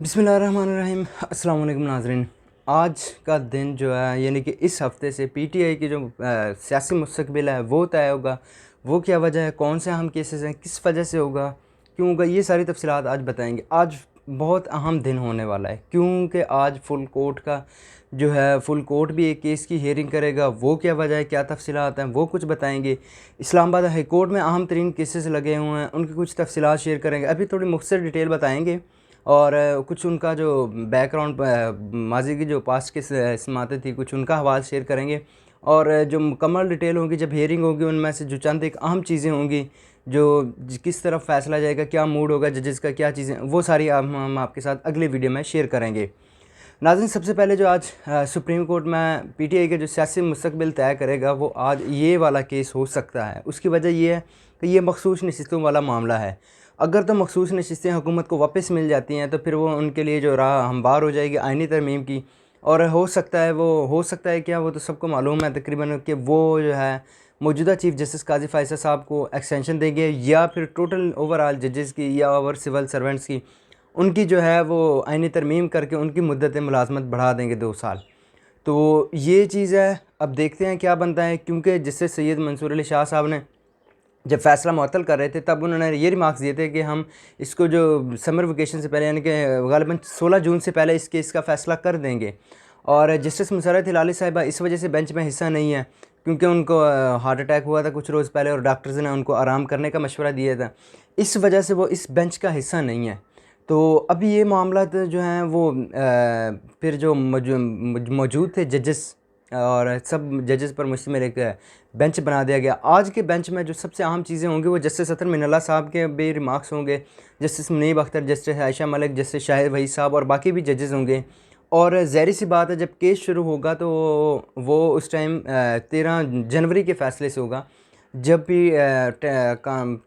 बिस्मिल्लाहिर्रहमानिर्रहीम। अस्सलाम वालेकुम नाज़रीन। आज का दिन जो है यानी कि इस हफ़्ते से पीटीआई की जो सियासी मुस्तकबिल है वो तय होगा। वो क्या वजह है, कौन से अहम केसेस हैं, किस वजह से होगा, क्यों होगा, ये सारी तफसीलात आज बताएंगे। आज बहुत अहम दिन होने वाला है क्योंकि आज फुल कोर्ट का जो है फुल कोर्ट भी एक केस की हेयरिंग करेगा। वो क्या वजह है, क्या तफसीलात हैं, वो कुछ बताएंगे। इस्लामाबाद हाई कोर्ट में अहम तरीन केसेस लगे हुए हैं, उनकी कुछ तफसीलात शेयर करेंगे। अभी थोड़ी मुख्तसर डिटेल बताएंगे और कुछ उनका जो बैकग्राउंड माजी की जो पास्ट की समातें थी कुछ उनका हवाला शेयर करेंगे। और जो मुकम्मल डिटेल होगी जब हेयरिंग होगी उनमें से जो चंद एक अहम चीज़ें होंगी जो किस तरफ फैसला जाएगा, क्या मूड होगा जजेस का, क्या चीज़ें, वो सारी हम आपके साथ अगले वीडियो में शेयर करेंगे। नाज़रीन, सबसे पहले जो आज सुप्रीम कोर्ट में पीटीआई के जो सियासी मुस्तकबिल तय करेगा वो आज ये वाला केस हो सकता है। उसकी वजह ये है कि ये मखसूस नशिस्तों वाला मामला है। अगर तो मखसूस नशिस्तें हुकूमत को वापस मिल जाती हैं तो फिर वो उनके लिए जो राह हमवार हो जाएगी आइनी तरमीम की। और हो सकता है क्या, वो तो सबको मालूम है तकरीबन कि वो जो है मौजूदा चीफ़ जस्टिस काजी फ़ैसल साहब को एक्सटेंशन देंगे या फिर टोटल ओवरऑल जजेस की या ओवर सिविल सर्वेंट्स की उनकी जो है वो आइनी तरमीम करके उनकी मुद्दत मुलाजमत बढ़ा देंगे 2 साल। तो ये चीज़ है, अब देखते हैं क्या बनता है। क्योंकि जिससे सैयद मंसूर अली शाह साहब ने जब फ़ैसला मुअत्तल कर रहे थे तब उन्होंने ये रिमार्क्स दिए थे कि हम इसको जो समर वेकेशन से पहले यानी कि ग़ालिबन 16 जून से पहले इस केस का फ़ैसला कर देंगे। और जस्टिस मुसर्रत हिलाली साहिबा इस वजह से बेंच में हिस्सा नहीं है क्योंकि उनको हार्ट अटैक हुआ था कुछ रोज़ पहले और डॉक्टर्स ने उनको आराम करने का मशवरा दिया था। इस वजह से वो इस बेंच का हिस्सा नहीं है। तो अभी ये मामला जो हैं वो फिर जो मौजूद थे जजेस और सब जजेस पर मुश्तमिल एक बेंच बना दिया गया। आज के बेंच में जो सबसे अहम चीज़ें होंगी वो जस्टिस अतर मिनल्ला साहब के भी रिमार्क्स होंगे, justice Munib Akhtar, justice Ayesha Malik, justice Shahid Waheed साहब और बाकी भी जजेस होंगे। और ज़ाहिर सी बात है जब केस शुरू होगा तो वो उस टाइम 13 जनवरी के फ़ैसले से होगा जब भी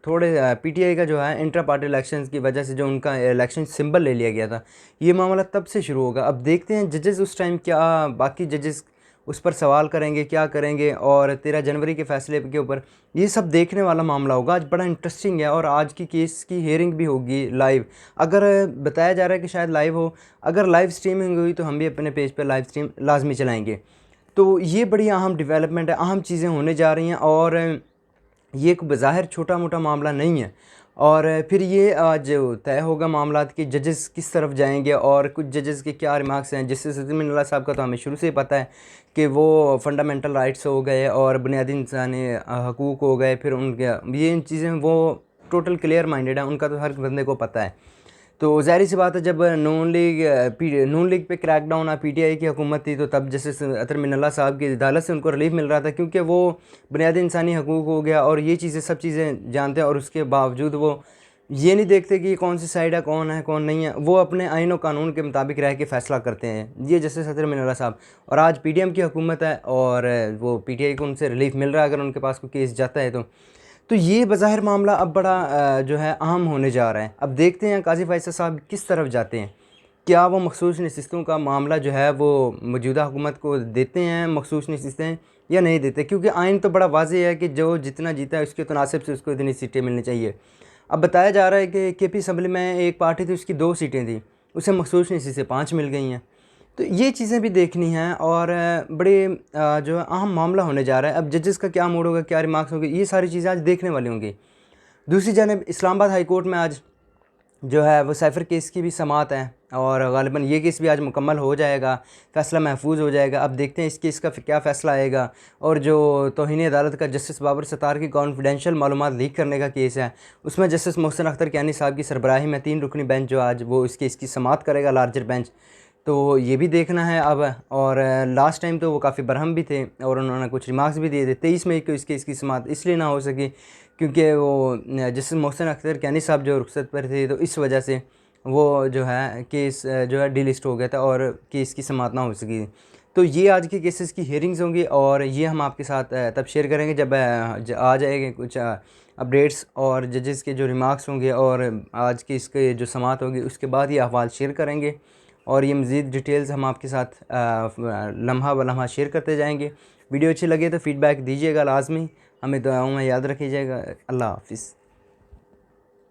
थोड़े पीटीआई का जो है इंटर पार्टी इलेक्शंस की वजह से जो उनका इलेक्शन सिंबल ले लिया गया था, ये मामला तब से शुरू होगा। अब देखते हैं जजेस उस टाइम क्या बाकी जजेस उस पर सवाल करेंगे, क्या करेंगे। और 13 जनवरी के फ़ैसले के ऊपर ये सब देखने वाला मामला होगा। आज बड़ा इंटरेस्टिंग है और आज की केस की हेयरिंग भी होगी लाइव। अगर बताया जा रहा है कि शायद लाइव हो, अगर लाइव स्ट्रीमिंग हुई तो हम भी अपने पेज पर लाइव स्ट्रीम लाजमी चलाएँगे। तो ये बड़ी अहम डेवलपमेंट है, अहम चीज़ें होने जा रही हैं और ये एक बज़ाहिर छोटा मोटा मामला नहीं है। और फिर ये आज तय होगा मामलात कि जजेस किस तरफ जाएंगे और कुछ जजेस के क्या रिमार्क्स हैं। जस्टिस अज़ीमुल्लाह साहब का तो हमें शुरू से ही पता है कि वो फंडामेंटल राइट्स हो गए और बुनियादी इंसानी हकूक़ हो गए, फिर उनके ये इन चीज़ें वो टोटल क्लियर माइंडेड है, उनका तो हर बंदे को पता है। तो ज़ाहिर सी बात है जब नून लीग पे क्रैकडाउन पीटीआई की हुकूमत थी तो तब जस्टिस अतर मिनल्ला साहब की अदालत से उनको रिलीफ मिल रहा था क्योंकि वो बुनियादी इंसानी हकूक़ हो गया और ये चीज़ें सब चीज़ें जानते हैं। और उसके बावजूद वो ये नहीं देखते कि कौन सी साइड है, कौन है कौन नहीं है, वो अपने आइन और कानून के मुताबिक रह के फ़ैसला करते हैं। ये जस्टिस अतर मिनल्ला साहब, और आज पीडीएम की हुकूमत है और वो पीटीआई को उनसे रिलीफ मिल रहा है अगर उनके पास कोई केस जाता है तो ये बज़ाहिर मामला अब बड़ा जो है अहम होने जा रहा है। अब देखते हैं काजी फ़ैसल साहब किस तरफ जाते हैं। क्या वो मखसूस नशिस्तों का मामला जो है वो मौजूदा हुकूमत को देते हैं मखसूस नशिस्तें या नहीं देते, क्योंकि आइन तो बड़ा वाज़ेह है कि जो जितना जीता है उसके तनासिब से उसको इतनी सीटें मिलनी चाहिए। अब बताया जा रहा है कि केपी असम्बली में एक पार्टी थी उसकी 2 सीटें थी, उसे मखसूस नशिस्तें 5 मिल गई हैं। तो ये चीज़ें भी देखनी हैं और बड़े जो है अहम मामला होने जा रहा है। अब जजेस का क्या मूड होगा, क्या रिमार्क्स होंगे, ये सारी चीज़ें आज देखने वाली होंगी। दूसरी जानब इस्लामाबाद हाई कोर्ट में आज जो है वो साइफ़र केस की भी समाअत है और ग़ालिबन ये केस भी आज मुकम्मल हो जाएगा, फ़ैसला महफूज हो जाएगा। अब देखते हैं इस केस का क्या फ़ैसला आएगा। और जो तौहीन अदालत का जस्टिस बाबर सत्तार की कॉन्फिडेंशियल मालूमात लीक करने का केस है उसमें जस्टिस मोहसिन अख्तर कैनी साहब की सरबराही में 3 रुकनी बेंच जो आज वो इस केस की समाअत करेगा, लार्जर बेंच। तो ये भी देखना है अब। और लास्ट टाइम तो वो काफ़ी बरहम भी थे और उन्होंने कुछ रिमार्क्स भी दिए थे। 23 मई को इसकी समाअत इसलिए ना हो सकी क्योंकि वो जस्टिस मोहसिन अख्तर कैनी साहब जो रुखसत पर थे तो इस वजह से वो जो है केस जो है डिलिस्ट हो गया था और केस की समाअत ना हो सकी। तो ये आज के केसेस की हेयरिंग्स होंगी और ये हम आपके साथ तब शेयर करेंगे जब आ जाएंगे कुछ अपडेट्स और जजेस के जो रिमार्क्स होंगे और आज की इसके जो समाअत होगी उसके बाद ये अहवाल शेयर करेंगे। और ये मज़ीद डिटेल्स हम आपके साथ लम्हा ब लम्हा शेयर करते जाएंगे। वीडियो अच्छी लगे तो फ़ीडबैक दीजिएगा लाजमी, हमें दुआओं में याद रखिएगा। अल्लाह हाफ़िज़।